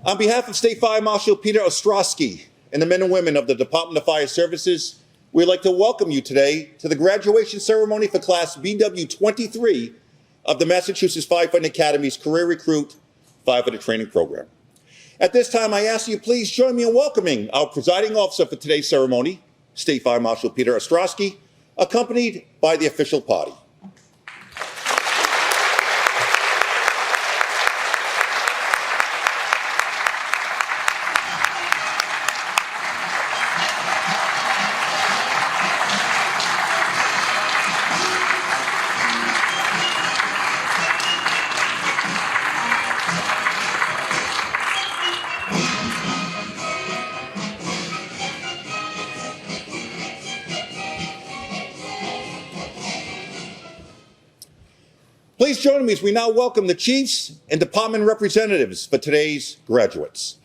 On behalf of State Fire Marshal Peter Ostrowski and the men and women of the Department of Fire Services, we'd like to welcome you today to the graduation ceremony for Class BW23 of the Massachusetts Firefighting Academy's Career Recruit Firefighter Training Program. At this time, I ask you please join me in welcoming our presiding officer for today's ceremony, State Fire Marshal Peter Ostrowski, accompanied by the official party. Please join me as we now welcome the chiefs and department representatives for today's graduates.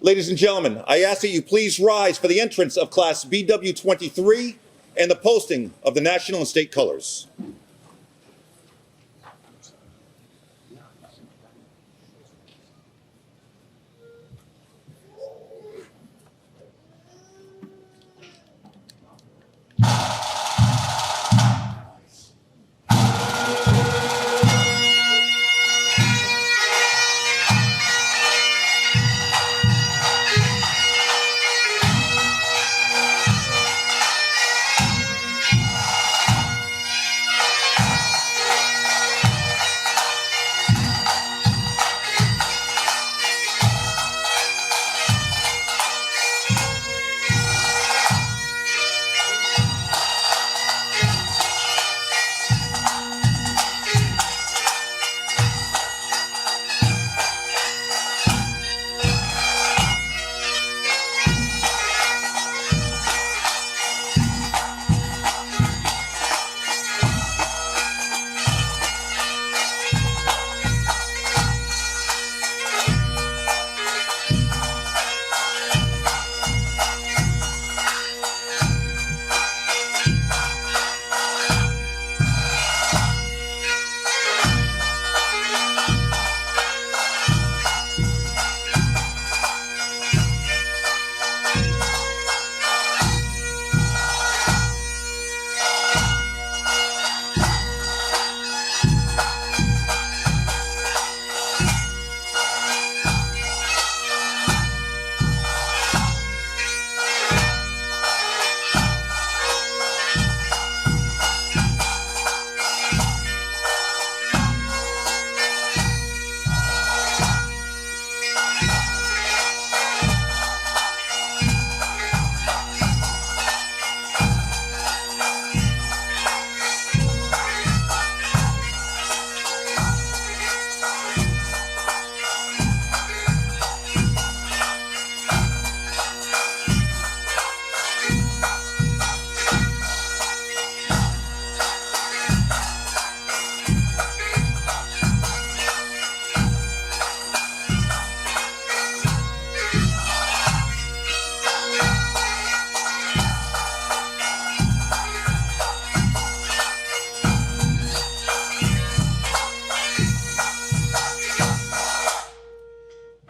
Ladies and gentlemen, I ask that you please rise for the entrance of Class BW23 and the posting of the national and state colors.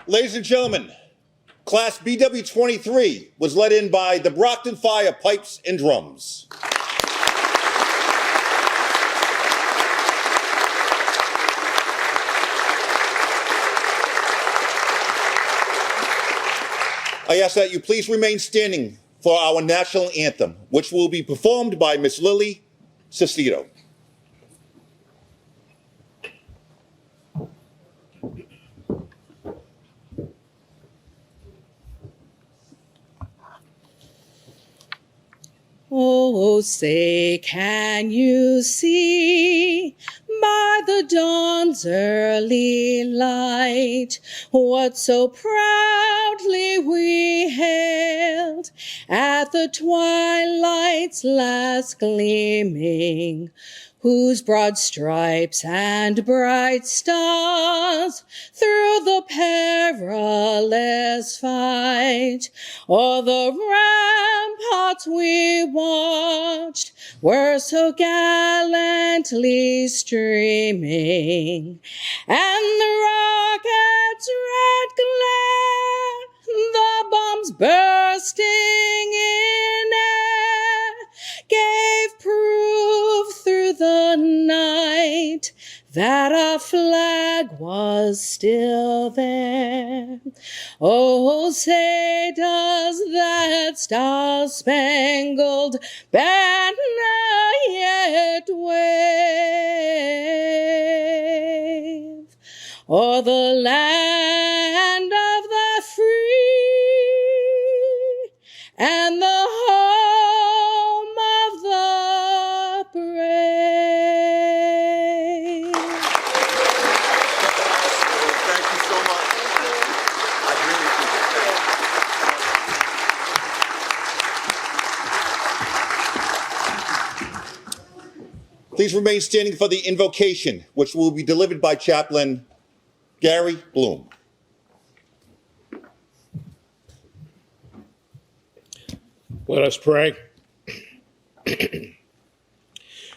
Ladies and gentlemen, Class BW23 was led in by the Brockton Fire Pipes and Drums. I ask that you please remain standing for our national anthem, which will be performed by Miss Lily Sestito. Oh, say, can you see by the dawn's early light what so proudly we hailed at the twilight's last gleaming, whose broad stripes and bright stars through the perilous fight o'er the ramparts we watched were so gallantly streaming, and the rocket's red glare, the bombs bursting in air, gave proof through the night that our flag was still there. Oh, say does that star-spangled banner yet wave o'er the land of the free and the home of the brave? Thank you so much. I really appreciate it. Please remain standing for the invocation, which will be delivered by Chaplain Gary Bloom. Let us pray.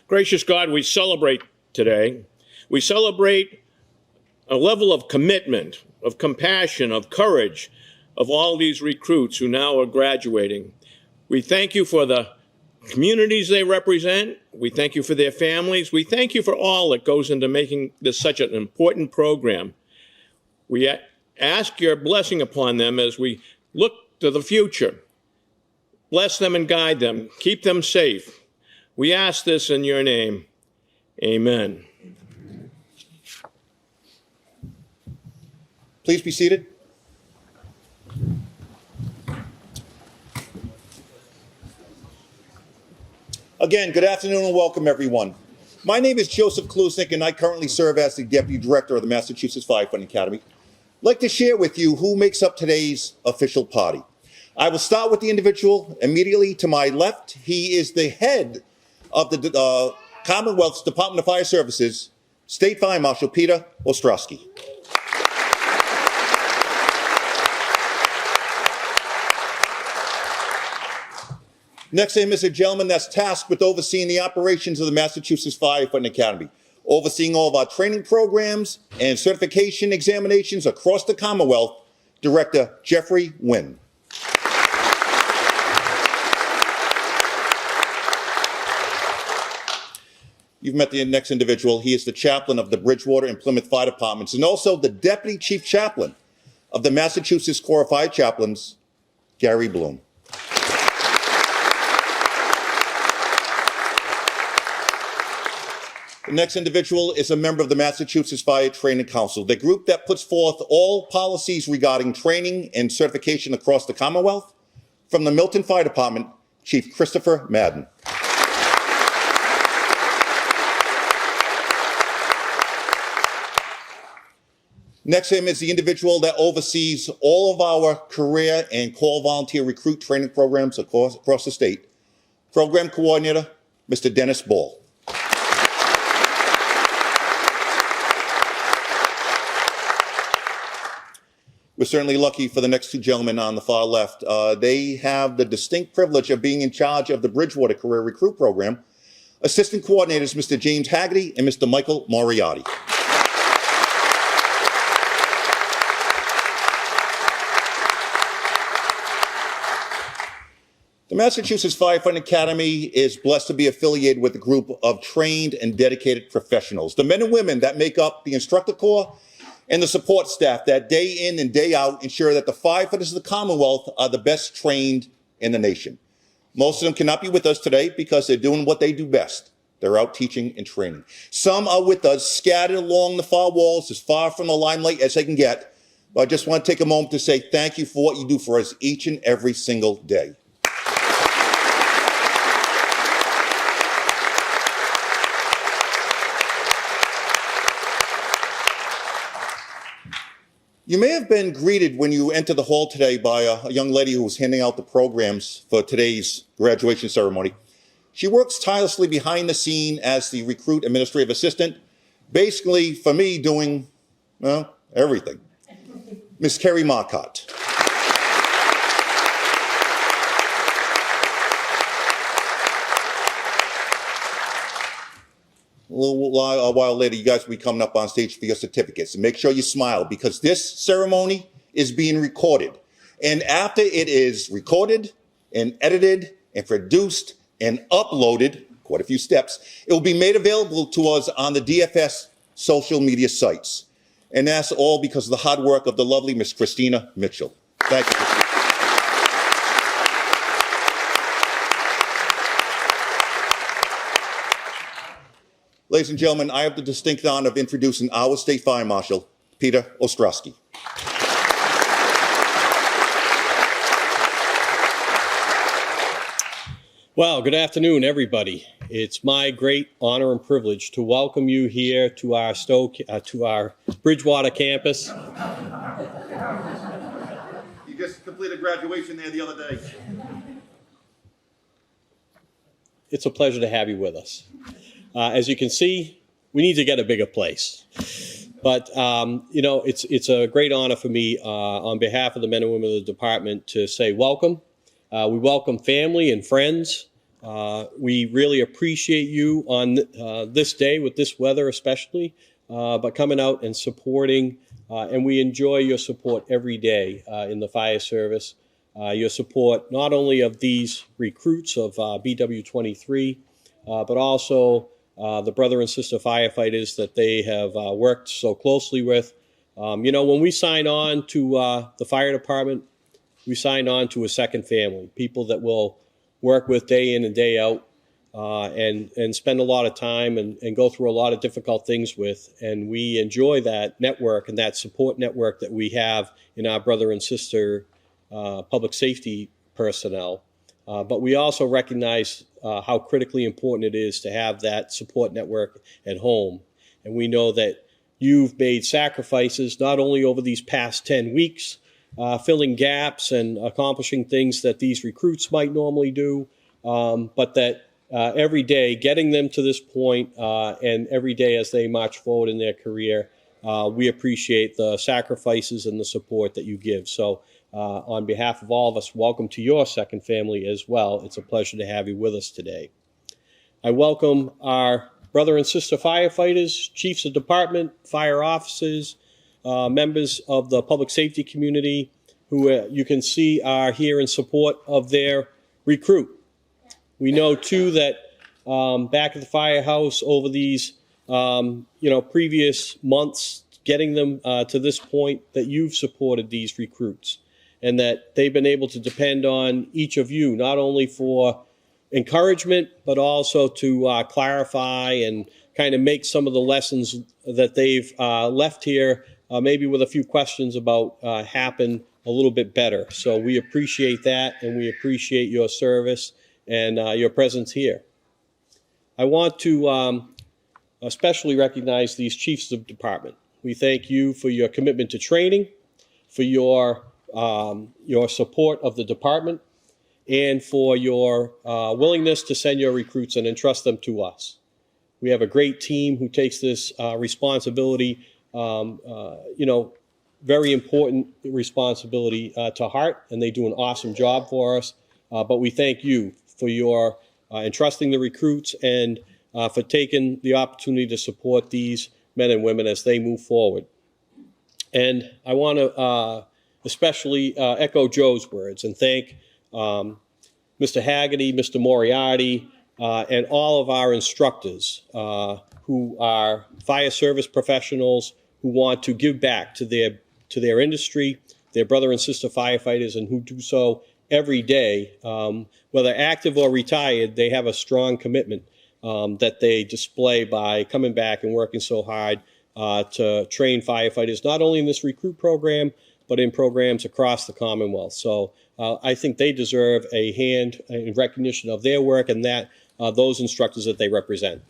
Gracious God, we celebrate today. We celebrate a level of commitment, of compassion, of courage of all these recruits who now are graduating. We thank you for the communities they represent. We thank you for their families. We thank you for all that goes into making this such an important program. We ask your blessing upon them as we look to the future. Bless them and guide them. Keep them safe. We ask this in your name. Amen. Please be seated. Again, good afternoon and welcome, everyone. My name is Joseph Klusnick, and I currently serve as the Deputy Director of the Massachusetts Firefighting Academy. I'd like to share with you who makes up today's official party. I will start with the individual immediately to my left. He is the head of the Commonwealth's Department of Fire Services, State Fire Marshal Peter Ostrowski. Next to him is a gentleman that's tasked with overseeing the operations of the Massachusetts Firefighting Academy, overseeing all of our training programs and certification examinations across the Commonwealth, Director Jeffrey Wynn. You've met the next individual. He is the chaplain of the Bridgewater and Plymouth Fire Departments and also the Deputy Chief Chaplain of the Massachusetts Corps of Fire Chaplains, Gary Bloom. The next individual is a member of the Massachusetts Fire Training Council, the group that puts forth all policies regarding training and certification across the Commonwealth. From the Milton Fire Department, Chief Christopher Madden. Next to him is the individual that oversees all of our career and call volunteer recruit training programs across the state, Program Coordinator, Mr. Dennis Ball. We're certainly lucky for the next two gentlemen on the far left. They have the distinct privilege of being in charge of the Bridgewater Career Recruit Program. Assistant coordinators, Mr. James Haggerty and Mr. Michael Moriarty. The Massachusetts Firefighting Academy is blessed to be affiliated with a group of trained and dedicated professionals, the men and women that make up the instructor corps and the support staff that day in and day out ensure that the firefighters of the Commonwealth are the best trained in the nation. Most of them cannot be with us today because they're doing what they do best. They're out teaching and training. Some are with us scattered along the far walls as far from the limelight as they can get. But I just want to take a moment to say thank you for what you do for us each and every single day. You may have been greeted when you entered the hall today by a young lady who was handing out the programs for today's graduation ceremony. She works tirelessly behind the scene as the recruit administrative assistant, basically, for me, doing, well, everything. Miss Carrie Marcotte. A while later, you guys will be coming up on stage for your certificates. And make sure you smile, because this ceremony is being recorded. And after it is recorded and edited and produced and uploaded, quite a few steps, it will be made available to us on the DFS social media sites. And that's all because of the hard work of the lovely Miss Christina Mitchell. Thank you, Christina. Ladies and gentlemen, I have the distinct honor of introducing our State Fire Marshal, Peter Ostrowski. Well, good afternoon, everybody. It's my great honor and privilege to welcome you here to our Bridgewater campus. You just completed graduation there the other day. It's a pleasure to have you with us. As you can see, we need to get a bigger place. But, it's a great honor for me on behalf of the men and women of the department to say welcome. We welcome family and friends. We really appreciate you on this day with this weather especially, but coming out and supporting, and we enjoy your support every day in the fire service. Your support not only of these recruits of BW23, but also the brother and sister firefighters that they have worked so closely with. When we sign on to the fire department, we sign on to a second family, people that will work with day in and day out and spend a lot of time and go through a lot of difficult things with. And we enjoy that network and that support network that we have in our brother and sister public safety personnel. But we also recognize how critically important it is to have that support network at home. And we know that you've made sacrifices not only over these past 10 weeks, filling gaps and accomplishing things that these recruits might normally do, but that every day, getting them to this point, and every day as they march forward in their career, we appreciate the sacrifices and the support that you give. So on behalf of all of us, welcome to your second family as well. It's a pleasure to have you with us today. I welcome our brother and sister firefighters, chiefs of department, fire officers, members of the public safety community who you can see are here in support of their recruit. We know too that back at the firehouse over these previous months, getting them to this point, that you've supported these recruits and that they've been able to depend on each of you, not only for encouragement, but also to clarify and kind of make some of the lessons that they've left here, maybe with a few questions about happen a little bit better. So we appreciate that, and we appreciate your service and your presence here. I want to especially recognize these chiefs of department. We thank you for your commitment to training, for your support of the department, and for your willingness to send your recruits and entrust them to us. We have a great team who takes this responsibility, very important responsibility to heart, and they do an awesome job for us. But we thank you for your entrusting the recruits and for taking the opportunity to support these men and women as they move forward. And I want to especially echo Joe's words and thank Mr. Haggerty, Mr. Moriarty, and all of our instructors who are fire service professionals who want to give back to their industry, their brother and sister firefighters, and who do so every day. Whether active or retired, they have a strong commitment that they display by coming back and working so hard to train firefighters, not only in this recruit program, but in programs across the Commonwealth. So I think they deserve a hand in recognition of their work and that those instructors that they represent.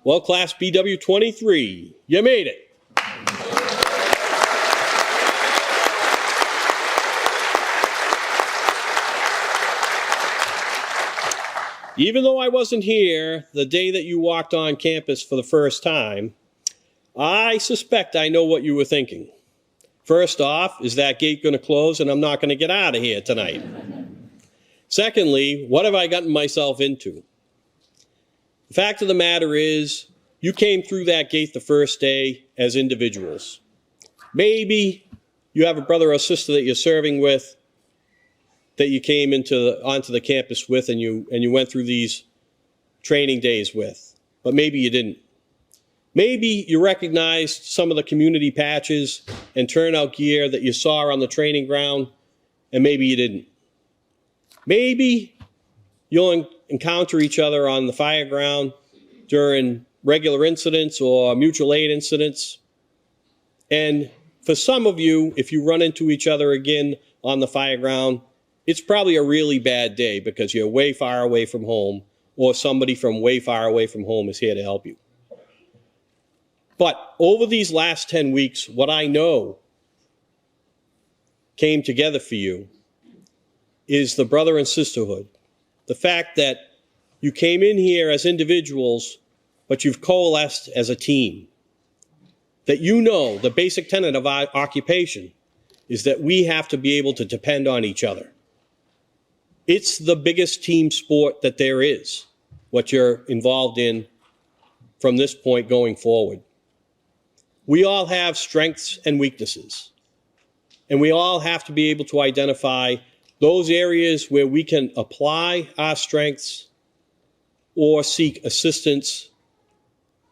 Well, Class BW23, you made it. Even though I wasn't here the day that you walked on campus for the first time, I suspect I know what you were thinking. First off, is that gate going to close and I'm not going to get out of here tonight? Secondly, what have I gotten myself into? The fact of the matter is, you came through that gate the first day as individuals. Maybe you have a brother or sister that you're serving with that you came onto the campus with and you went through these training days with, but maybe you didn't. Maybe you recognized some of the community patches and turnout gear that you saw on the training ground, and maybe you didn't. Maybe you'll encounter each other on the fire ground during regular incidents or mutual aid incidents. And for some of you, if you run into each other again on the fire ground, it's probably a really bad day because you're way far away from home or somebody from way far away from home is here to help you. But over these last 10 weeks, what I know came together for you is the brother and sisterhood. The fact that you came in here as individuals, but you've coalesced as a team. That you know the basic tenet of our occupation is that we have to be able to depend on each other. It's the biggest team sport that there is, what you're involved in from this point going forward. We all have strengths and weaknesses, and we all have to be able to identify those areas where we can apply our strengths or seek assistance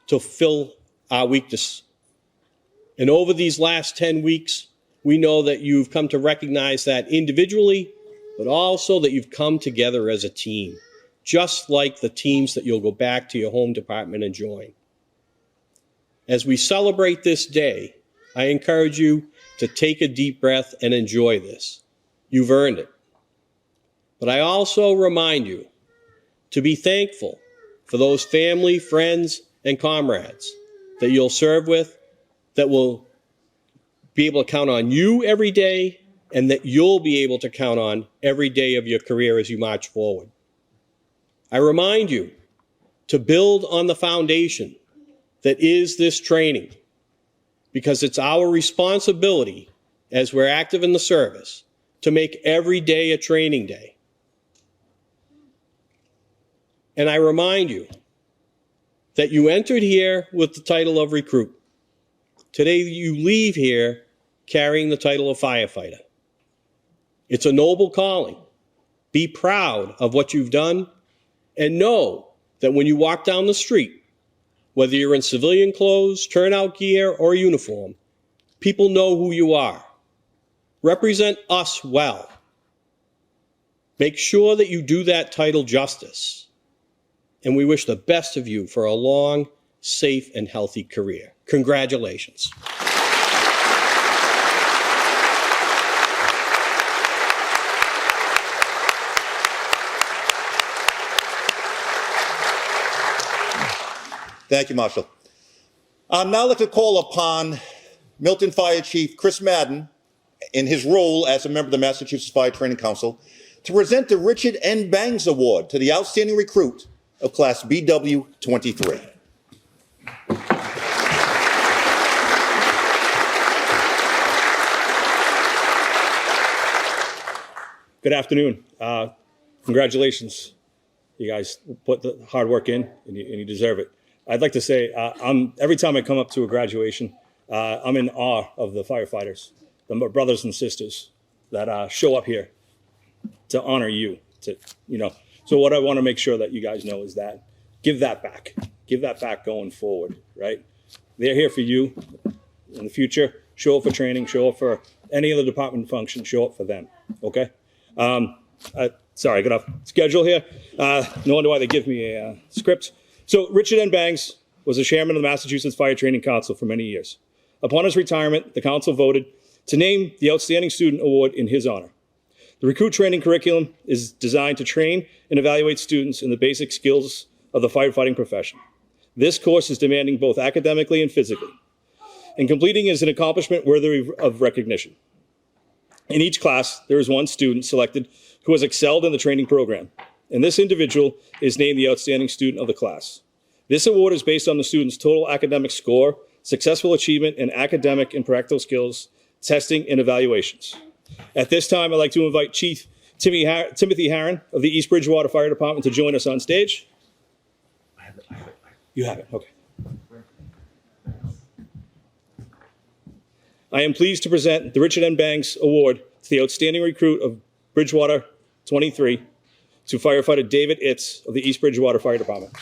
to fill our weakness. And over these last 10 weeks, we know that you've come to recognize that individually, but also that you've come together as a team, just like the teams that you'll go back to your home department and join. As we celebrate this day, I encourage you to take a deep breath and enjoy this. You've earned it. But I also remind you to be thankful for those family, friends, and comrades that you'll serve with, that will be able to count on you every day, and that you'll be able to count on every day of your career as you march forward. I remind you to build on the foundation that is this training, because it's our responsibility as we're active in the service to make every day a training day. And I remind you that you entered here with the title of recruit. Today you leave here carrying the title of firefighter. It's a noble calling. Be proud of what you've done, and know that when you walk down the street, whether you're in civilian clothes, turnout gear, or uniform, people know who you are. Represent us well. Make sure that you do that title justice. And we wish the best of you for a long, safe, and healthy career. Congratulations. Thank you, Marshal. I'd now like to call upon Milton Fire Chief Chris Madden, in his role as a member of the Massachusetts Fire Training Council, to present the Richard N. Bangs Award to the outstanding recruit of Class BW23. Good afternoon. Congratulations. You guys put the hard work in, and you deserve it. I'd like to say, every time I come up to a graduation, I'm in awe of the firefighters, the brothers and sisters that show up here to honor you. So what I want to make sure that you guys know is that give that back going forward, right? They're here for you in the future. Show up for training, show up for any other department function, show up for them, okay? Sorry, I got off schedule here. No wonder why they give me a script. So Richard N. Bangs was the chairman of the Massachusetts Fire Training Council for many years. Upon his retirement, the council voted to name the Outstanding Student Award in his honor. The recruit training curriculum is designed to train and evaluate students in the basic skills of the firefighting profession. This course is demanding both academically and physically, and completing is an accomplishment worthy of recognition. In each class, there is one student selected who has excelled in the training program, and this individual is named the outstanding student of the class. This award is based on the student's total academic score, successful achievement in academic and practical skills, testing, and evaluations. At this time, I'd like to invite Chief Timothy Harron of the East Bridgewater Fire Department to join us on stage. You have it, okay. I am pleased to present the Richard N. Banks Award to the outstanding recruit of Bridgewater 23 to firefighter David Itz of the East Bridgewater Fire Department.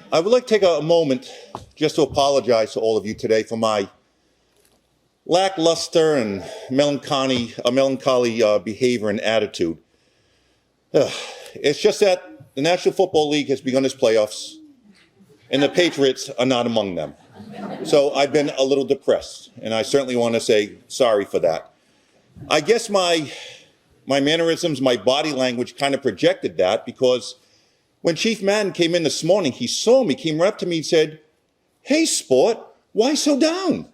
I would like to take a moment just to apologize to all of you today for my lackluster and melancholy behavior and attitude. It's just that the National Football League has begun its playoffs, and the Patriots are not among them. So I've been a little depressed, and I certainly want to say sorry for that. I guess my mannerisms, my body language kind of projected that, because when Chief Madden came in this morning, he saw me, came right up to me and said, "Hey, Sport, why so down?"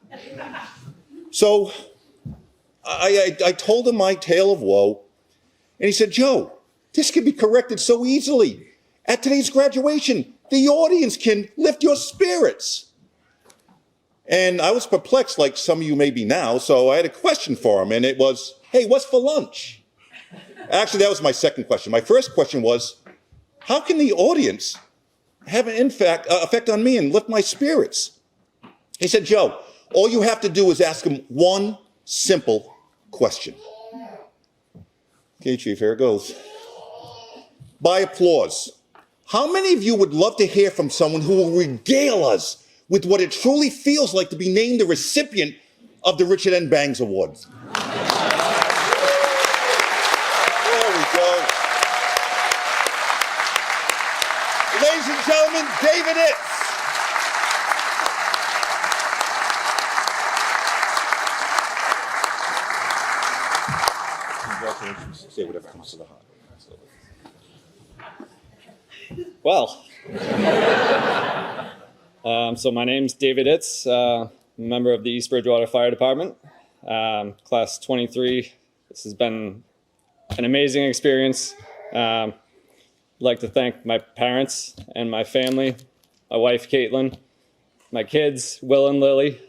So I told him my tale of woe, and he said, "Joe, this can be corrected so easily. At today's graduation, the audience can lift your spirits." And I was perplexed, like some of you may be now, so I had a question for him, and it was, "Hey, what's for lunch?" Actually, that was my second question. My first question was, how can the audience have an effect on me and lift my spirits? He said, "Joe, all you have to do is ask him one simple question." Okay, Chief, here it goes. By applause, how many of you would love to hear from someone who will regale us with what it truly feels like to be named the recipient of the Richard N. Banks Award? There we go. Ladies and gentlemen, David Itz. Congratulations. Say whatever comes to the heart. Well, so my name's David Itz, member of the East Bridgewater Fire Department, class 23. This has been an amazing experience. I'd like to thank my parents and my family, my wife, Caitlin, my kids, Will and Lily,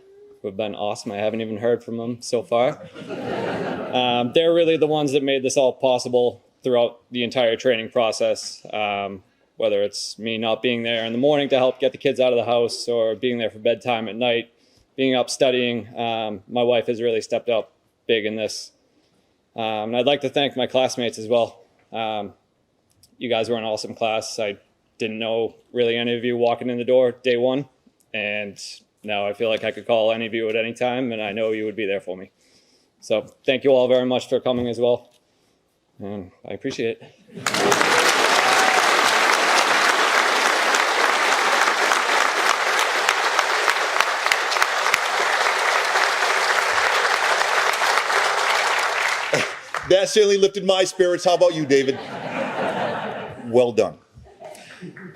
who have been awesome. I haven't even heard from them so far. They're really the ones that made this all possible throughout the entire training process. Whether it's me not being there in the morning to help get the kids out of the house or being there for bedtime at night, being up studying, my wife has really stepped up big in this. And I'd like to thank my classmates as well. You guys were an awesome class. I didn't know really any of you walking in the door day one, and now I feel like I could call any of you at any time, and I know you would be there for me. So thank you all very much for coming as well, and I appreciate it. That certainly lifted my spirits. How about you, David? Well done.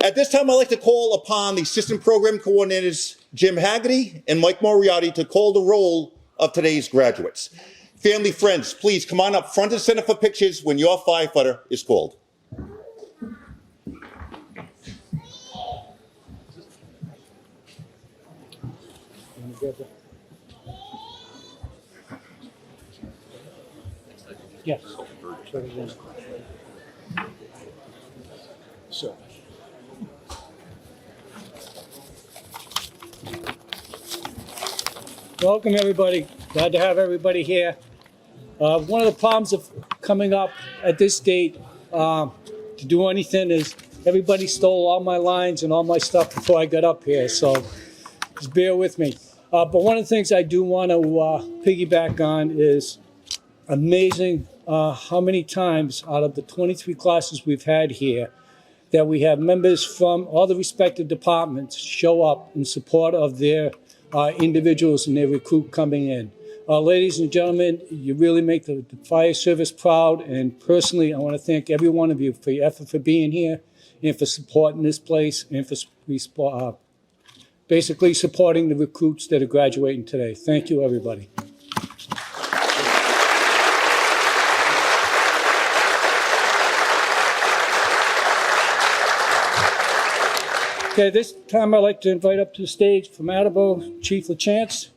At this time, I'd like to call upon the System Program Coordinators, Jim Haggerty and Mike Moriarty, to call the roll of today's graduates. Family, friends, please come on up front and center for pictures when your firefighter is called. Yes. So. Welcome, everybody. Glad to have everybody here. One of the problems of coming up at this date to do anything is everybody stole all my lines and all my stuff before I got up here, so just bear with me. But one of the things I do want to piggyback on is amazing how many times out of the 23 classes we've had here that we have members from all the respective departments show up in support of their individuals and their recruit coming in. Ladies and gentlemen, you really make the fire service proud, and personally, I want to thank every one of you for your effort for being here and for supporting this place and for basically supporting the recruits that are graduating today. Thank you, everybody. Okay, this time I'd like to invite up to the stage from Attleboro, Chief LaChance.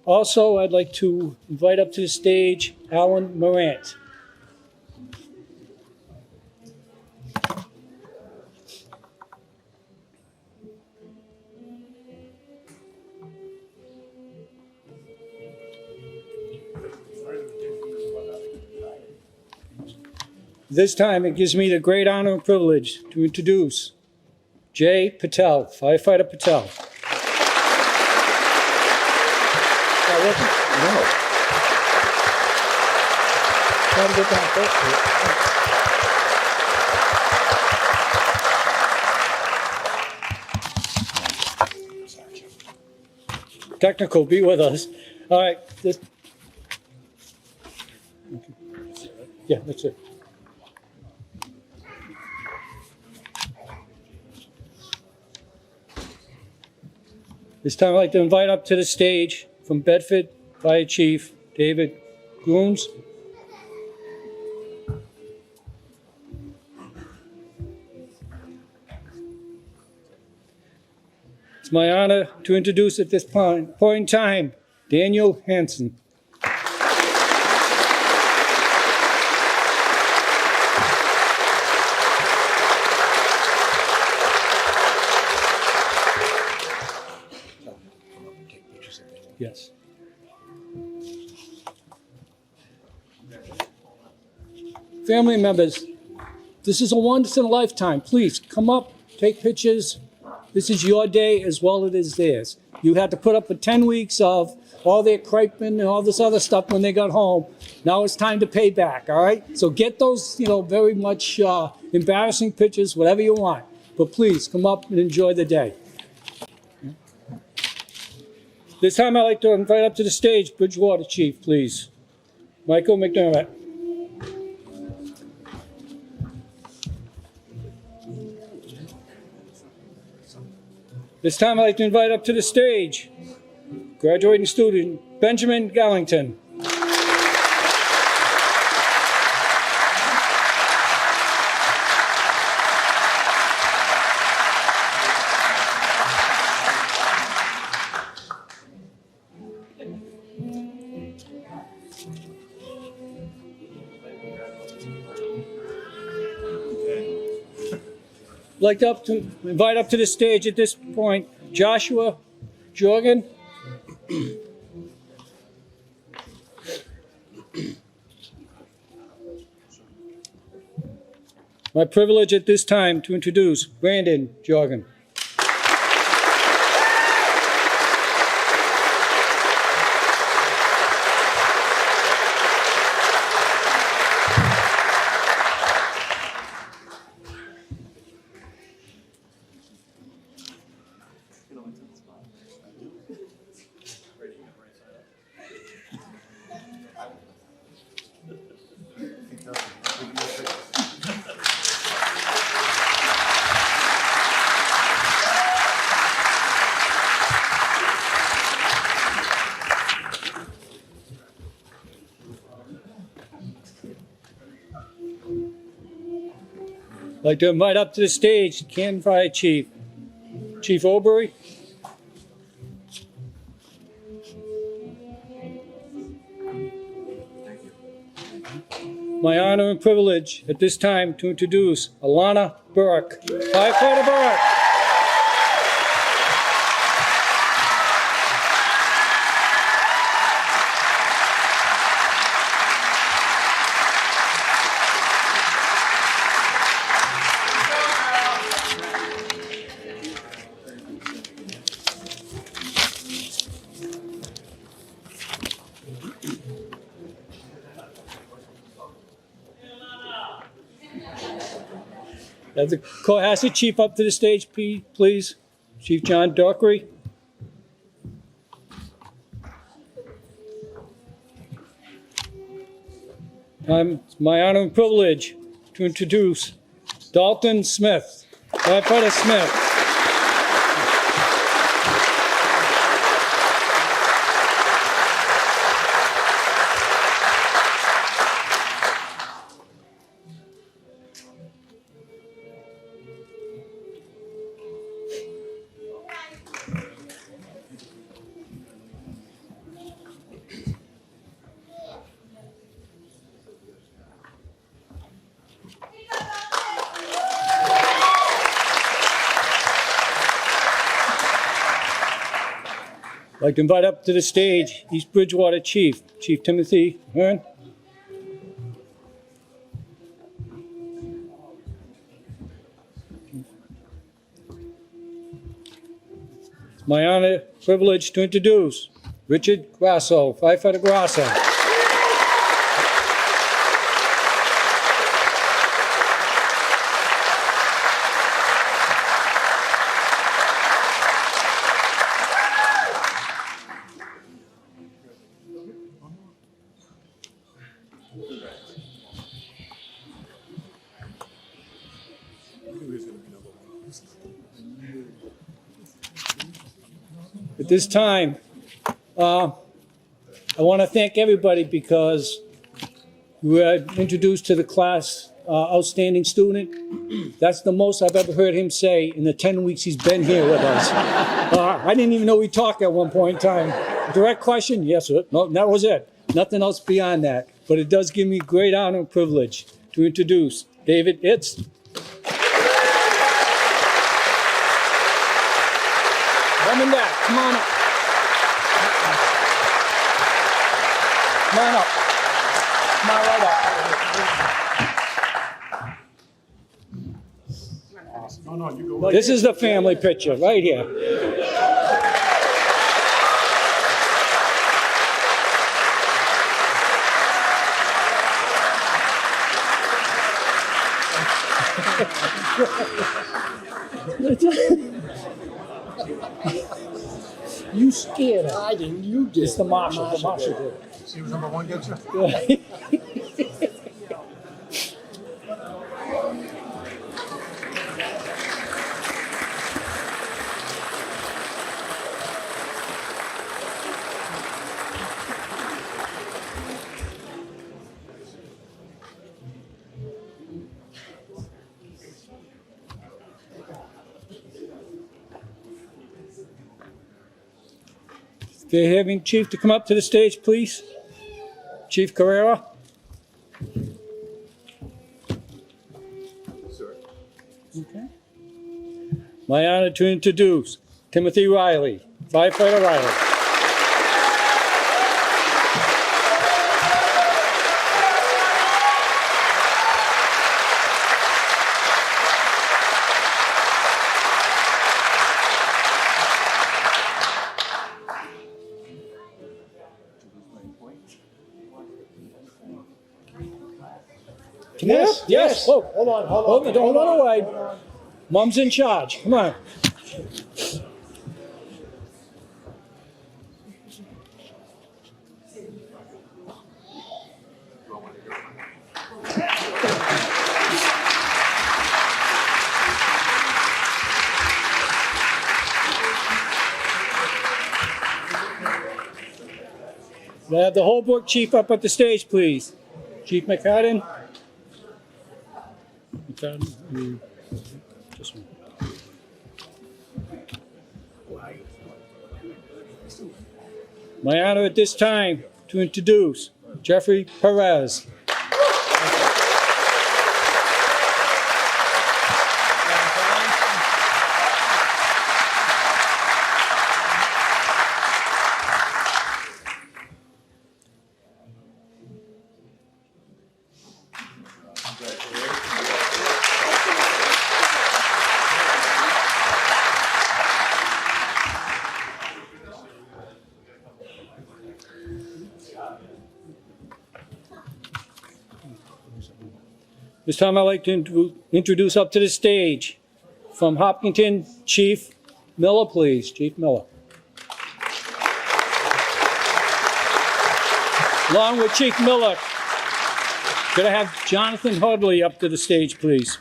Also, I'd like to invite up to the stage Alan Morant. This time, it gives me the great honor and privilege to introduce Jay Patel, Firefighter Patel. Technical, be with us. All right. Yeah, that's it. This time I'd like to invite up to the stage from Bedford Fire Chief David Grooms. It's my honor to introduce at this point in time Daniel Hansen. Yes. Family members, this is a once in a lifetime. Please come up, take pictures. This is your day as well as it is theirs. You had to put up with 10 weeks of all their criping and all this other stuff when they got home. Now it's time to pay back, all right? So get those, very much embarrassing pictures, whatever you want. But please come up and enjoy the day. This time I'd like to invite up to the stage Bridgewater Chief, please. Michael McDermott. This time I'd like to invite up to the stage graduating student Benjamin Gallington. I'd like to invite up to the stage at this point Joshua Jorgen. My privilege at this time to introduce Brandon Jorgen. I'd like to invite up to the stage Canton Fire Chief, Chief Obery. My honor and privilege at this time to introduce Alana Burke, Firefighter Burke. Have the Cohasset Chief up to the stage, please. Chief John Dockery. It's my honor and privilege to introduce Dalton Smith, Firefighter Smith. I'd like to invite up to the stage East Bridgewater Chief Timothy Hearn. It's my honor, privilege to introduce Richard Grasso, Firefighter Grasso. At this time, I want to thank everybody because you were introduced to the class outstanding student. That's the most I've ever heard him say in the 10 weeks he's been here with us. I didn't even know we talked at one point in time. Direct question? Yes, sir. No, that was it. Nothing else beyond that. But it does give me great honor and privilege to introduce David Itz. Coming back. Come on up. Come on up. Come on right up. This is the family picture right here. You scared her. I didn't. You did. It's the marshal. The marshal did. See who's number one gets you? They're having Chief to come up to the stage, please. Chief Carrera. Sir. Okay. My honor to introduce Timothy Riley, Firefighter Riley. Yes, yes. Oh, Hold on. don't run away. Mom's in charge. Come on. May I have the Holbrook Chief up at the stage, please? Chief McCartan. Just one. My honor at this time to introduce Jeffrey Perez. This time I'd like to introduce up to the stage from Hopkinton, Chief Miller, please. Chief Miller. Along with Chief Miller, could I have Jonathan Hudley up to the stage, please?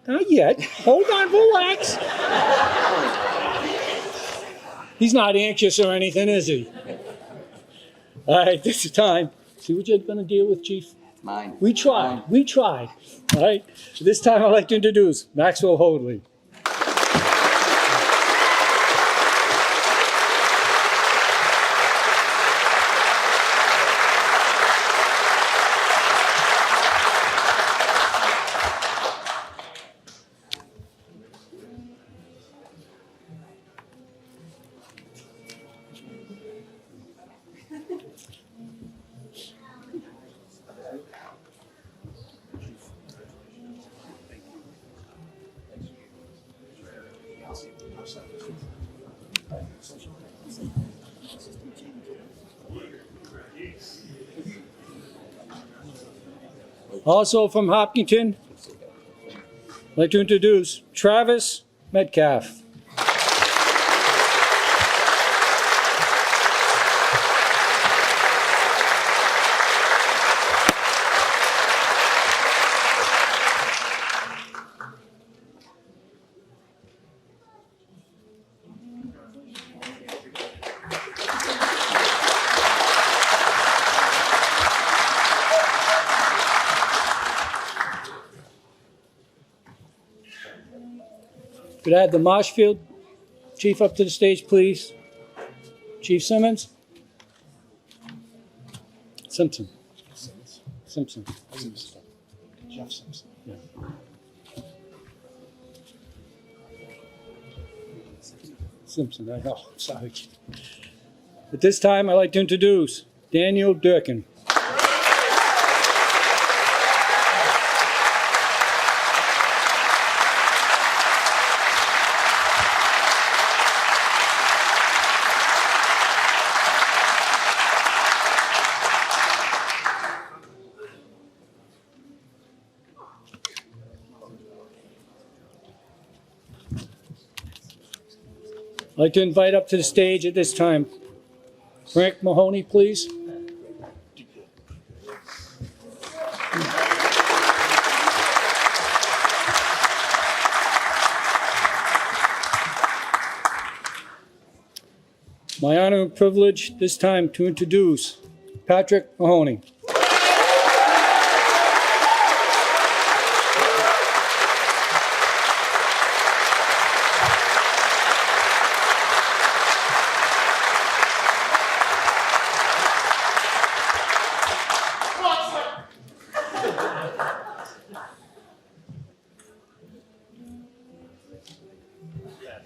Not yet. Hold on, relax. He's not anxious or anything, is he? All right, this is time. See what you're going to deal with, Chief? Mine. We tried. We tried. All right. This time I'd like to introduce Maxwell Hoadley. Also from Hopkinton, I'd like to introduce Travis Metcalf. Could I have the Marshfield Chief up to the stage, please? Chief Simmons? Simpson. Simpson. Jeff Simpson. Yeah. Simpson, I know, sorry. At this time, I'd like to introduce Daniel Durkin. I'd like to invite up to the stage at this time Frank Mahoney, please. My honor and privilege this time to introduce Patrick Mahoney.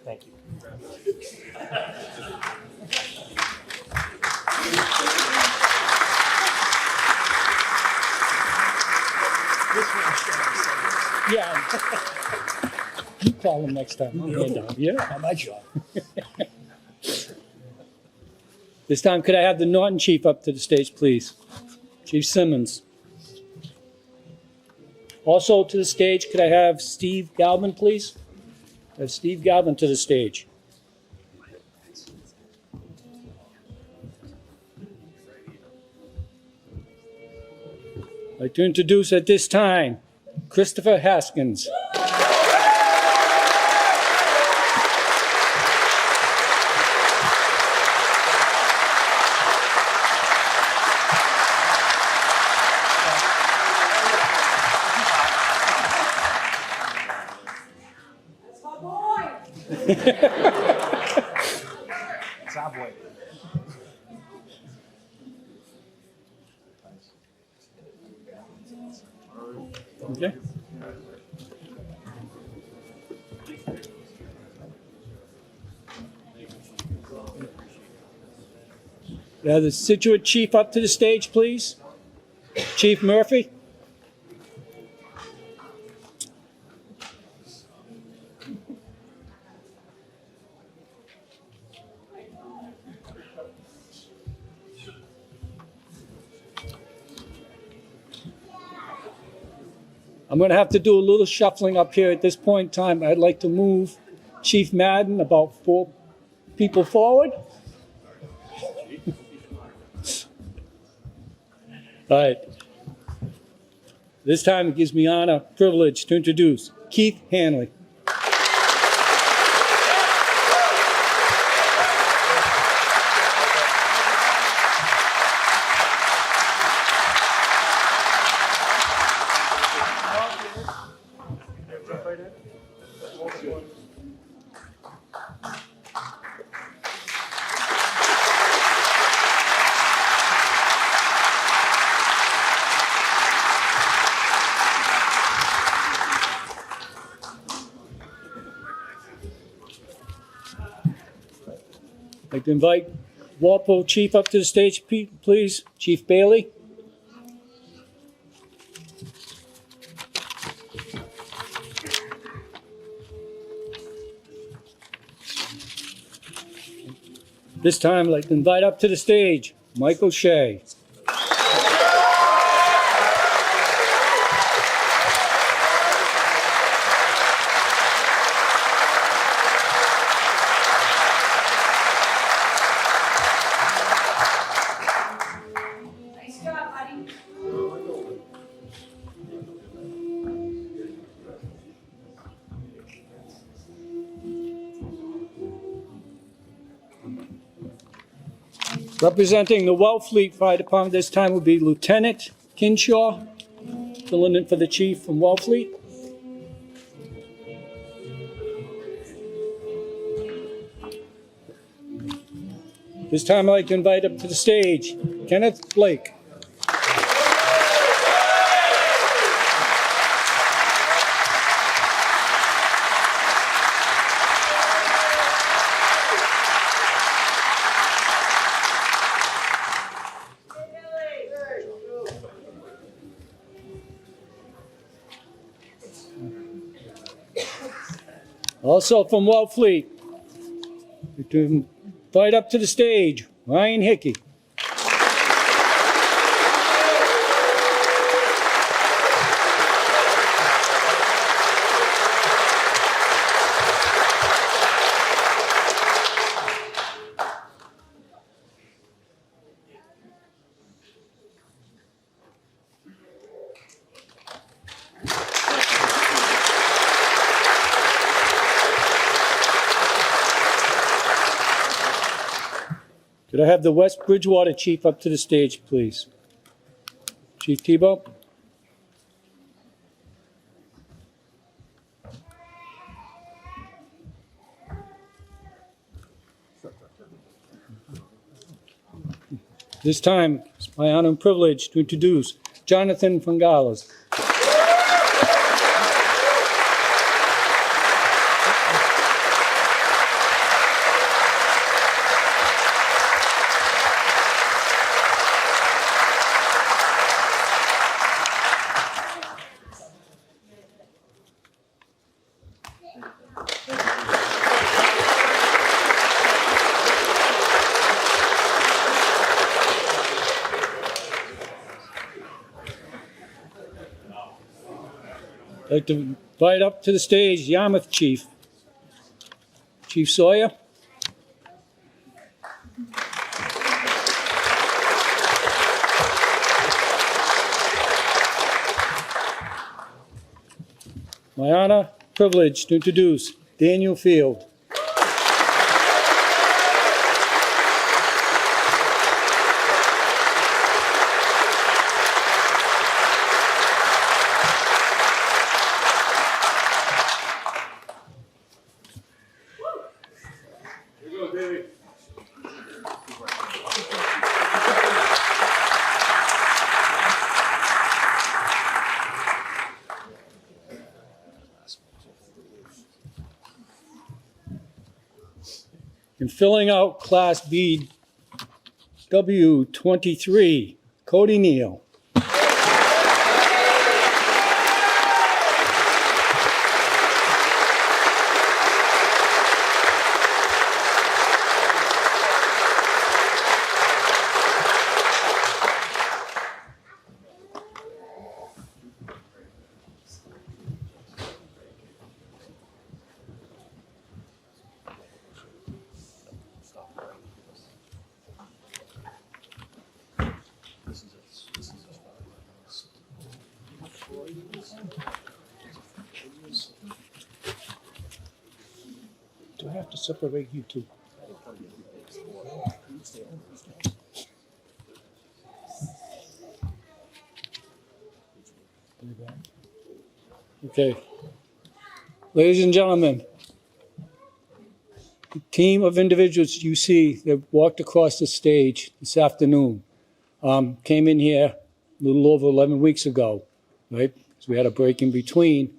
Thank you. Yeah. You call him next time. I'm here, Don. Yeah. Not my job. This time, could I have the Norton Chief up to the stage, please? Chief Simmons. Also to the stage, could I have Steve Galvin, please? Have Steve Galvin to the stage. I'd like to introduce at this time Christopher Haskins. It's our boy. Okay. The Situate Chief up to the stage, please. I'm going to have to do a little shuffling up here at this point in time. I'd like to move Chief Madden about 4 people forward. All right. This time it gives me honor, privilege to introduce Keith Hanley. I'd like to invite Walpole Chief up to the stage, please. Chief Bailey. This time, I'd like to invite up to the stage Michael Shea. Representing the Wellfleet Fire Department this time will be Lieutenant Kinshaw, filling in for the chief from Wellfleet. This time I'd like to invite up to the stage Kenneth Blake. Also from Wellfleet, to invite up to the stage, Ryan Hickey. Could I have the West Bridgewater Chief up to the stage, please? Chief Tebow. This time, it's my honor and privilege to introduce Jonathan Fungales. I'd like to invite up to the stage Yarmouth Chief, Chief Sawyer. My honor, privilege to introduce Daniel Field. And filling out Class BW23, Cody Neal. have to separate you two. Okay. Ladies and gentlemen, the team of individuals you see that walked across the stage this afternoon came in here a little over 11 weeks ago, right? So we had a break in between,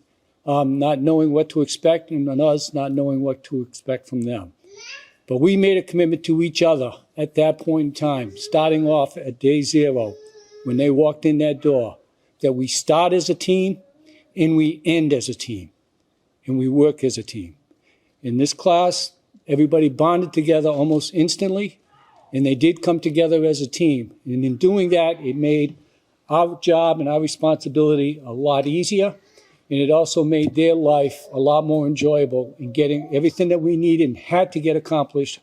not knowing what to expect and us not knowing what to expect from them. But we made a commitment to each other at that point in time, starting off at day 0, when they walked in that door, that we start as a team and we end as a team, and we work as a team. In this class, everybody bonded together almost instantly, and they did come together as a team. And in doing that, it made our job and our responsibility a lot easier, and it also made their life a lot more enjoyable in getting everything that we needed and had to get accomplished.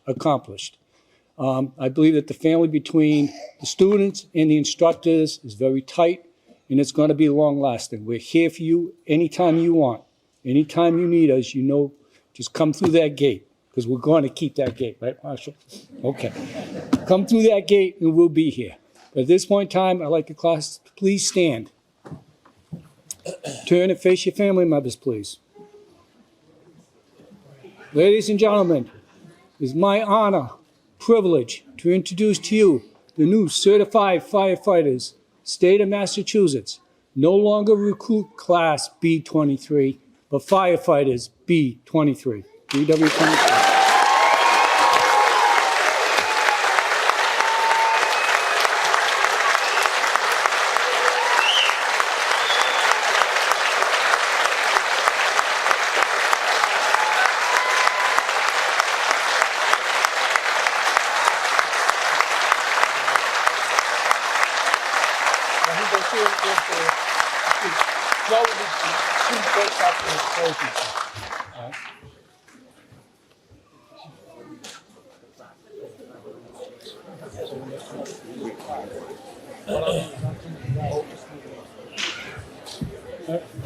I believe that the family between the students and the instructors is very tight, and it's going to be long-lasting. We're here for you anytime you want. Anytime you need us, you know, just come through that gate, because we're going to keep that gate, right, Marshall? Okay. Come through that gate, and we'll be here. But at this point in time, I'd like the class to please stand. Turn and face your family members, please. Ladies and gentlemen, it is my honor, privilege to introduce to you the new certified firefighters, State of Massachusetts. No longer recruit class B23, but firefighters B23, BW23.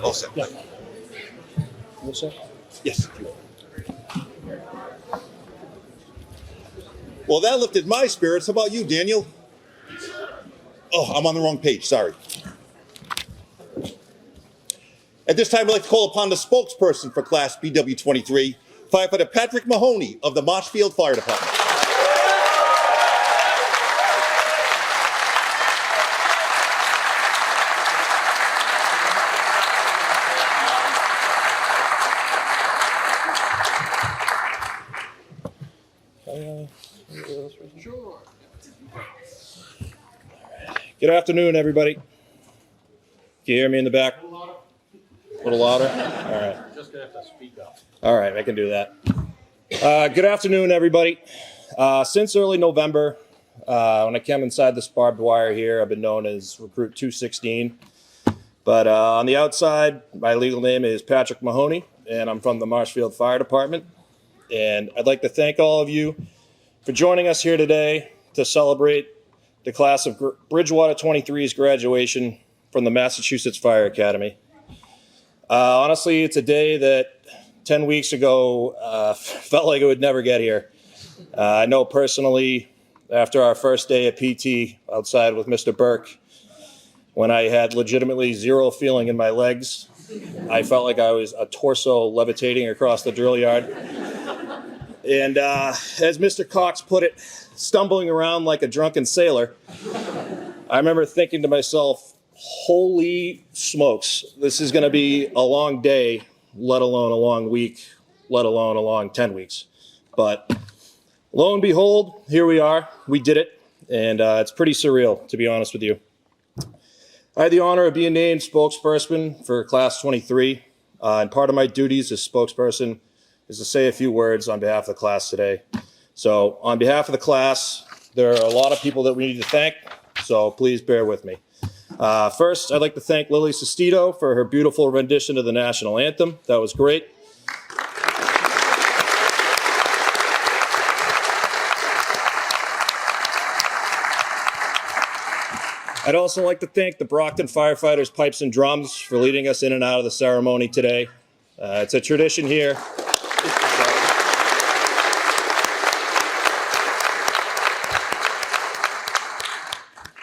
All set. Yeah. All set? Yes. Well, that lifted my spirits. How about you, Daniel? Oh, I'm on the wrong page. Sorry. At this time, I'd like to call upon the spokesperson for Class BW23, Firefighter Patrick Mahoney of the Marshfield Fire Department. Good afternoon, everybody. Can you hear me in the back? A little louder? All right. Just gonna have to speak up. All right, I can do that. Good afternoon, everybody. Since early November, when I came inside this barbed wire here, I've been known as Recruit 216. But on the outside, my legal name is Patrick Mahoney, and I'm from the Marshfield Fire Department. And I'd like to thank all of you for joining us here today to celebrate the class of Bridgewater 23's graduation from the Massachusetts Fire Academy. Honestly, it's a day that 10 weeks ago felt like it would never get here. I know personally, after our first day at PT outside with Mr. Burke, when I had legitimately zero feeling in my legs, I felt like I was a torso levitating across the drill yard. And as Mr. Cox put it, stumbling around like a drunken sailor, I remember thinking to myself, holy smokes, this is going to be a long day, let alone a long week, let alone a long 10 weeks. But lo and behold, here we are. We did it. And it's pretty surreal, to be honest with you. I had the honor of being named spokesperson for Class 23. And part of my duties as spokesperson is to say a few words on behalf of the class today. So on behalf of the class, there are a lot of people that we need to thank, so please bear with me. First, I'd like to thank Lily Sestito for her beautiful rendition of the national anthem. That was great. I'd also like to thank the Brockton Firefighters Pipes and Drums for leading us in and out of the ceremony today. It's a tradition here.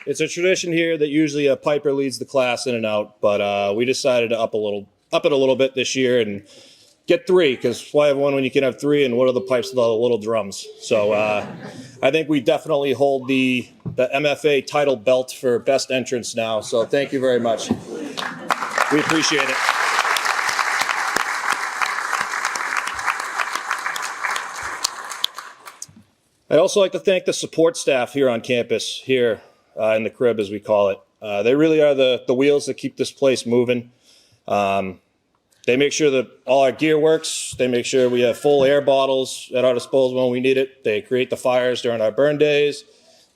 It's a tradition here that usually a piper leads the class in and out, but we decided to up it a little bit this year and get 3, because why have one when you can have 3, and what are the pipes with all the little drums? So I think we definitely hold the MFA title belt for best entrance now, so thank you very much. We appreciate it. I'd also like to thank the support staff here on campus, here in the crib as we call it. They really are the wheels that keep this place moving. They make sure that all our gear works. They make sure we have full air bottles at our disposal when we need it. They create the fires during our burn days.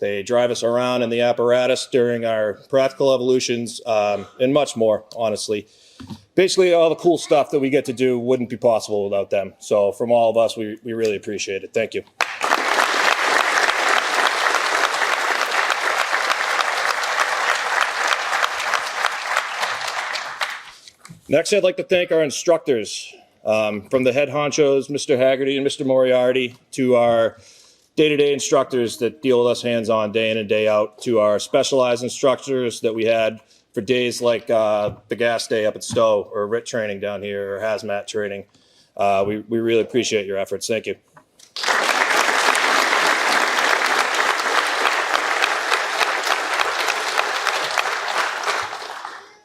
They drive us around in the apparatus during our practical evolutions, and much more, honestly. Basically, all the cool stuff that we get to do wouldn't be possible without them. So from all of us, we really appreciate it. Thank you. Next, I'd like to thank our instructors, from the head honchos, Mr. Haggerty and Mr. Moriarty, to our day-to-day instructors that deal with us hands-on day in and day out, to our specialized instructors that we had for days like the gas day up at Stowe, or RIT training down here, or hazmat training. We really appreciate your efforts. Thank you.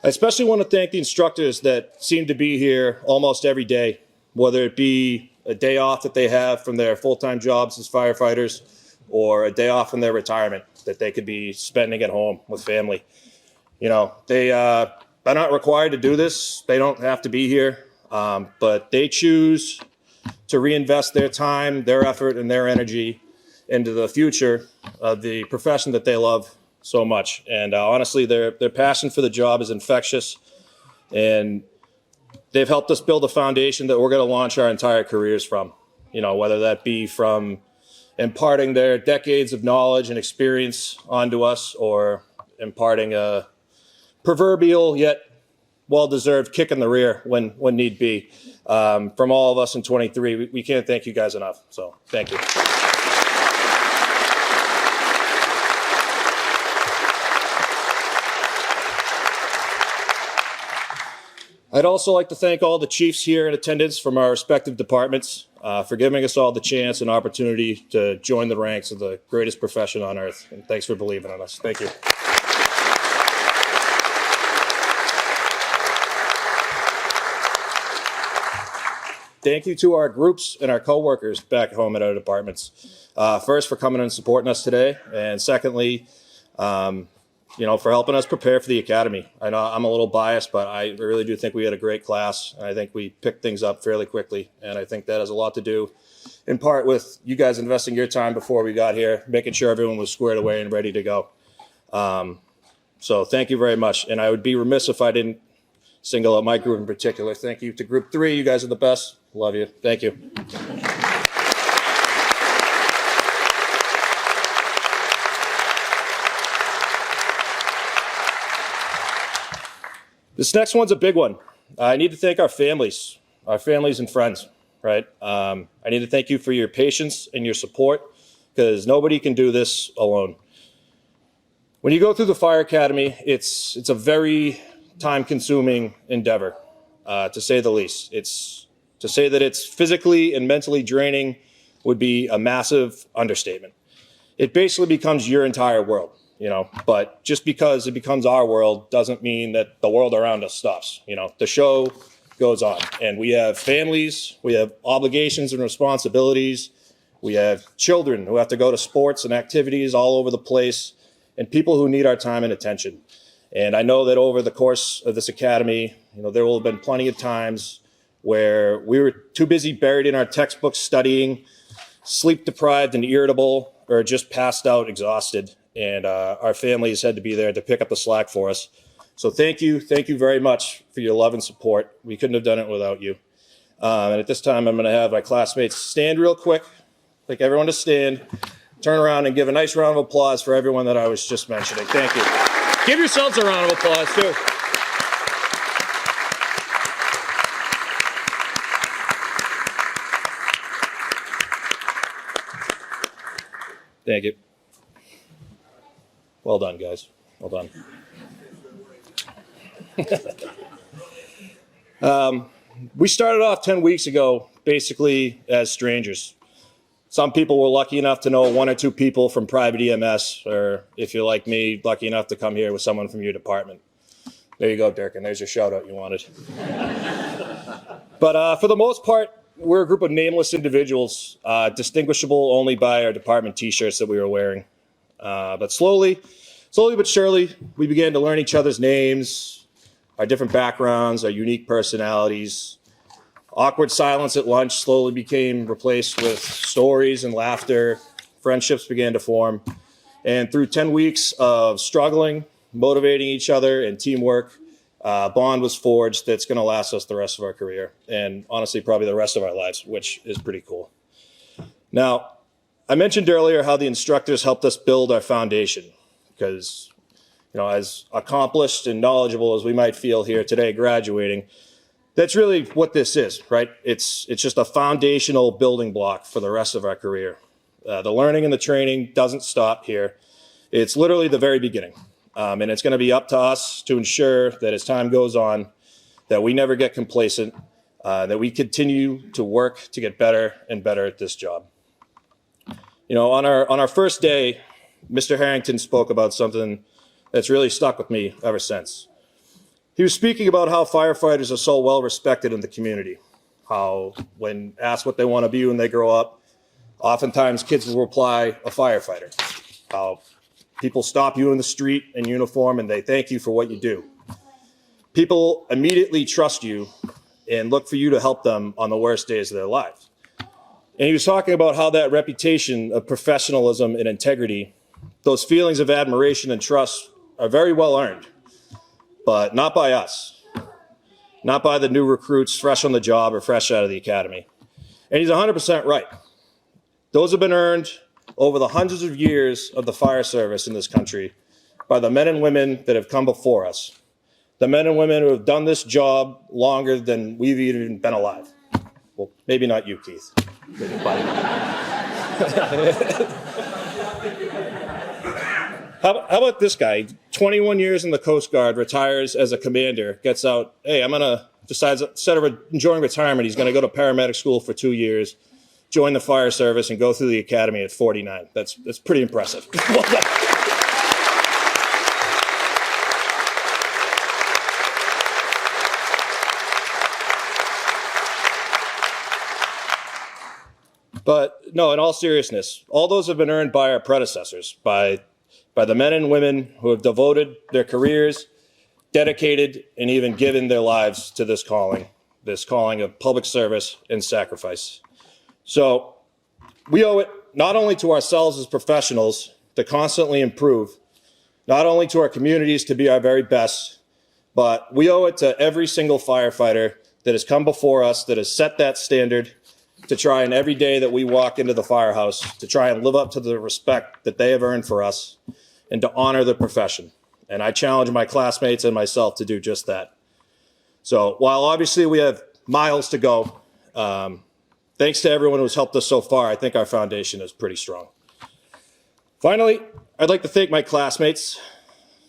I especially want to thank the instructors that seem to be here almost every day, whether it be a day off that they have from their full-time jobs as firefighters, or a day off from their retirement that they could be spending at home with family. You know, they're not required to do this. They don't have to be here, but they choose to reinvest their time, their effort, and their energy into the future of the profession that they love so much. And honestly, their passion for the job is infectious, and they've helped us build a foundation that we're going to launch our entire careers from. You know, whether that be from imparting their decades of knowledge and experience onto us, or imparting a proverbial yet well-deserved kick in the rear when need be. From all of us in 23, we can't thank you guys enough. So thank you. I'd also like to thank all the chiefs here in attendance from our respective departments for giving us all the chance and opportunity to join the ranks of the greatest profession on earth. And thanks for believing in us. Thank you. Thank you to our groups and our coworkers back home at our departments. First, for coming and supporting us today, and secondly, for helping us prepare for the academy. I know I'm a little biased, but I really do think we had a great class. I think we picked things up fairly quickly, and I think that has a lot to do, in part, with you guys investing your time before we got here, making sure everyone was squared away and ready to go. So thank you very much, and I would be remiss if I didn't single out my group in particular. Thank you to Group 3. You guys are the best. Love you. Thank you. This next one's a big one. I need to thank our families and friends, right? I need to thank you for your patience and your support, because nobody can do this alone. When you go through the fire academy, it's a very time-consuming endeavor, to say the least. To say that it's physically and mentally draining would be a massive understatement. It basically becomes your entire world. But just because it becomes our world doesn't mean that the world around us stops. The show goes on, and we have families, we have obligations and responsibilities, we have children who have to go to sports and activities all over the place, and people who need our time and attention. And I know that over the course of this academy, there will have been plenty of times where we were too busy buried in our textbooks studying, sleep deprived and irritable, or just passed out exhausted. And our families had to be there to pick up the slack for us. So thank you very much for your love and support. We couldn't have done it without you. And at this time, I'm going to have my classmates stand real quick. I'd like everyone to stand, turn around, and give a nice round of applause for everyone that I was just mentioning. Thank you. Give yourselves a round of applause, too. Thank you. Well done, guys. Hold on. We started off 10 weeks ago basically as strangers. Some people were lucky enough to know one or two people from private EMS, or if you're like me, lucky enough to come here with someone from your department. There you go, Dirk, and there's your shout out you wanted. But for the most part, we're a group of nameless individuals, distinguishable only by our department t-shirts that we were wearing. But slowly but surely, we began to learn each other's names, our different backgrounds, our unique personalities. Awkward silence at lunch slowly became replaced with stories and laughter. Friendships began to form. And through 10 weeks of struggling, motivating each other, and teamwork, a bond was forged that's going to last us the rest of our career. And honestly, probably the rest of our lives, which is pretty cool. Now, I mentioned earlier how the instructors helped us build our foundation. Because, as accomplished and knowledgeable as we might feel here today graduating, that's really what this is, right? It's just a foundational building block for the rest of our career. The learning and the training doesn't stop here. It's literally the very beginning. And it's going to be up to us to ensure that as time goes on, that we never get complacent, that we continue to work to get better and better at this job. On our first day, Mr. Harrington spoke about something that's really stuck with me ever since. He was speaking about how firefighters are so well respected in the community. How when asked what they want to be when they grow up, oftentimes kids will reply, a firefighter. How people stop you in the street in uniform and they thank you for what you do. People immediately trust you and look for you to help them on the worst days of their lives. And he was talking about how that reputation of professionalism and integrity, those feelings of admiration and trust are very well earned. But not by us, not by the new recruits fresh on the job or fresh out of the academy. And he's 100% right. Those have been earned over the hundreds of years of the fire service in this country by the men and women that have come before us, the men and women who have done this job longer than we've even been alive. Well, maybe not you, Keith. How about this guy? 21 years in the Coast Guard, retires as a commander, gets out. Hey, decides instead of enjoying retirement, he's going to go to paramedic school for 2 years, join the fire service, and go through the academy at 49. That's pretty impressive. But no, in all seriousness, all those have been earned by our predecessors, by the men and women who have devoted their careers, dedicated, and even given their lives to this calling of public service and sacrifice. So we owe it not only to ourselves as professionals to constantly improve, not only to our communities to be our very best, but we owe it to every single firefighter that has come before us, that has set that standard, to try and every day that we walk into the firehouse, to try and live up to the respect that they have earned for us and to honor the profession. And I challenge my classmates and myself to do just that. So while obviously we have miles to go, thanks to everyone who's helped us so far, I think our foundation is pretty strong. Finally, I'd like to thank my classmates.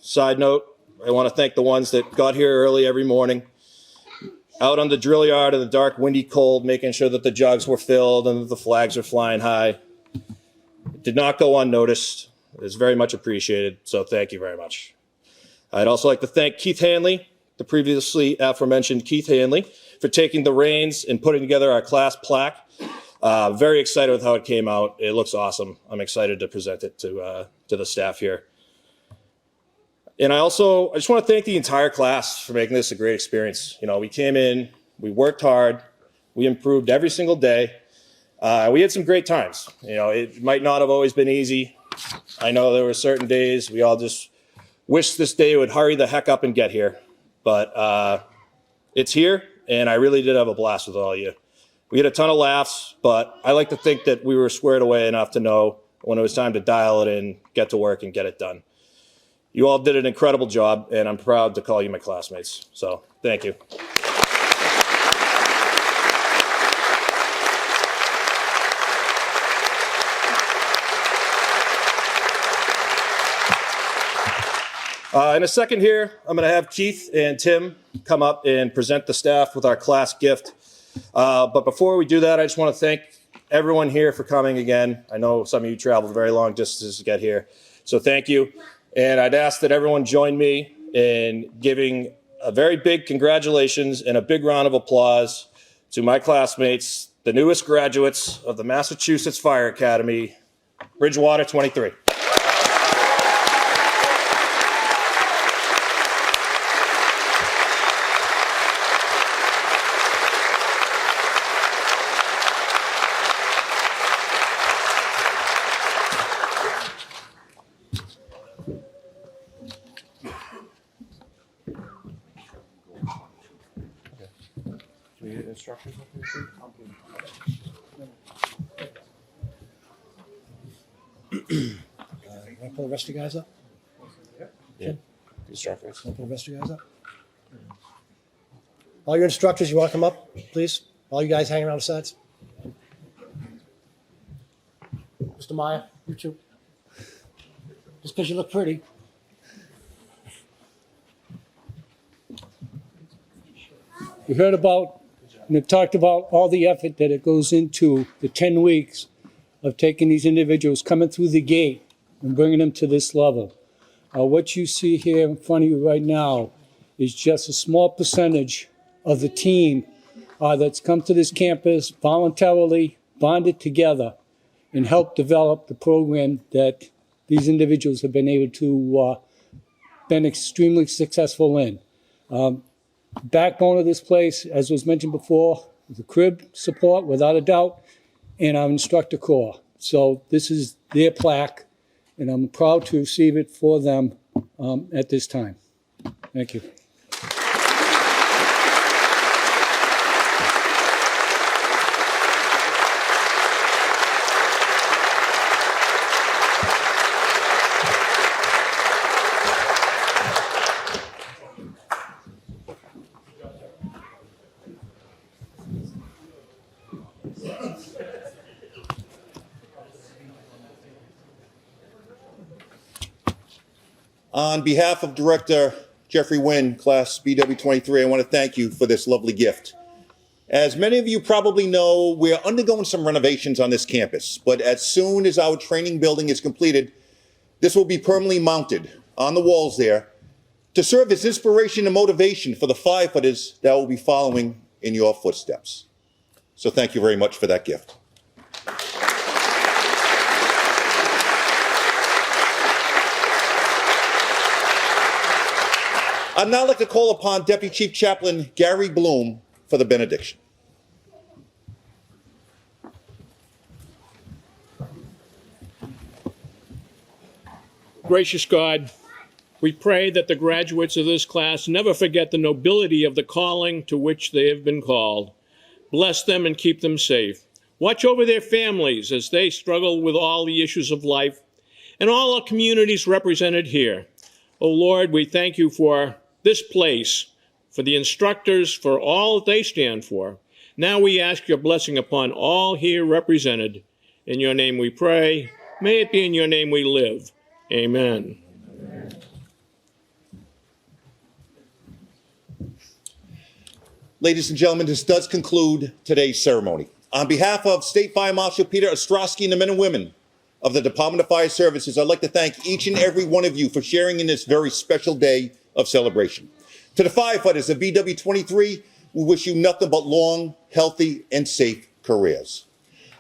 Side note, I want to thank the ones that got here early every morning, out on the drill yard in the dark, windy cold, making sure that the jugs were filled and that the flags were flying high. It did not go unnoticed. It is very much appreciated, so thank you very much. I'd also like to thank Keith Hanley, the previously aforementioned Keith Hanley, for taking the reins and putting together our class plaque. Very excited with how it came out. It looks awesome. I'm excited to present it to the staff here. And I just want to thank the entire class for making this a great experience. We came in, we worked hard, we improved every single day. We had some great times. It might not have always been easy. I know there were certain days we all just wish this day would hurry the heck up and get here. But it's here, and I really did have a blast with all of you. We had a ton of laughs, but I like to think that we were squared away enough to know when it was time to dial it in, get to work, and get it done. You all did an incredible job, and I'm proud to call you my classmates. So thank you. In a second here, I'm going to have Keith and Tim come up and present the staff with our class gift. But before we do that, I just want to thank everyone here for coming again. I know some of you traveled very long distances to get here, so thank you. And I'd ask that everyone join me in giving a very big congratulations and a big round of applause to my classmates, the newest graduates of the Massachusetts Fire Academy, Bridgewater 23. You want to pull the rest of you guys up? Yeah. Instructors. Want to pull the rest of you guys up? All your instructors, you want to come up, please? All you guys hanging around the sides. Mr. Meyer, you too. Just because you look pretty. We heard about and have talked about all the effort that it goes into the 10 weeks of taking these individuals coming through the gate and bringing them to this level. What you see here in front of you right now is just a small percentage of the team that's come to this campus voluntarily, bonded together, and helped develop the program that these individuals have been able to been extremely successful in. Backbone of this place, as was mentioned before, the crib support, without a doubt, and our instructor corps. So this is their plaque, and I'm proud to receive it for them at this time. Thank you. On behalf of Director Jeffrey Wynn, Class BW23, I want to thank you for this lovely gift. As many of you probably know, we're undergoing some renovations on this campus, but as soon as our training building is completed, this will be permanently mounted on the walls there to serve as inspiration and motivation for the firefighters that will be following in your footsteps. So thank you very much for that gift. I'd now like to call upon Deputy Chief Chaplain Gary Bloom for the benediction. Gracious God, we pray that the graduates of this class never forget the nobility of the calling to which they have been called. Bless them and keep them safe. Watch over their families as they struggle with all the issues of life and all our communities represented here. Oh Lord, we thank you for this place, for the instructors, for all that they stand for. Now we ask your blessing upon all here represented. In your name we pray. May it be in your name we live. Amen. Ladies and gentlemen, this does conclude today's ceremony. On behalf of State Fire Marshal Peter Ostrowski and the men and women of the Department of Fire Services, I'd like to thank each and every one of you for sharing in this very special day of celebration. To the firefighters of BW23, we wish you nothing but long, healthy, and safe careers.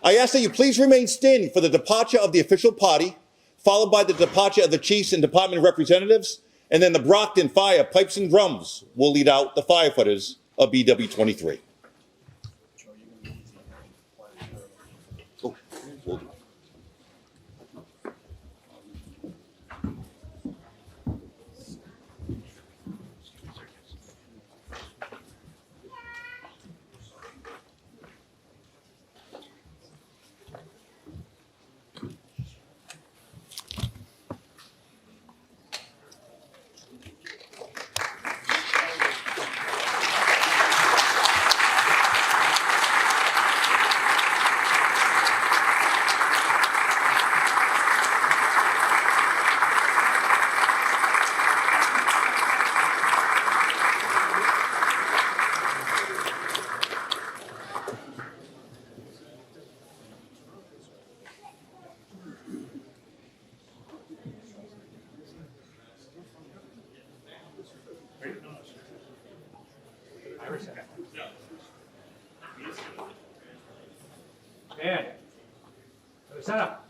I ask that you please remain standing for the departure of the official party, followed by the departure of the chiefs and department representatives, and then the Brockton Fire Pipes and Drums will lead out the firefighters of BW23. And set up.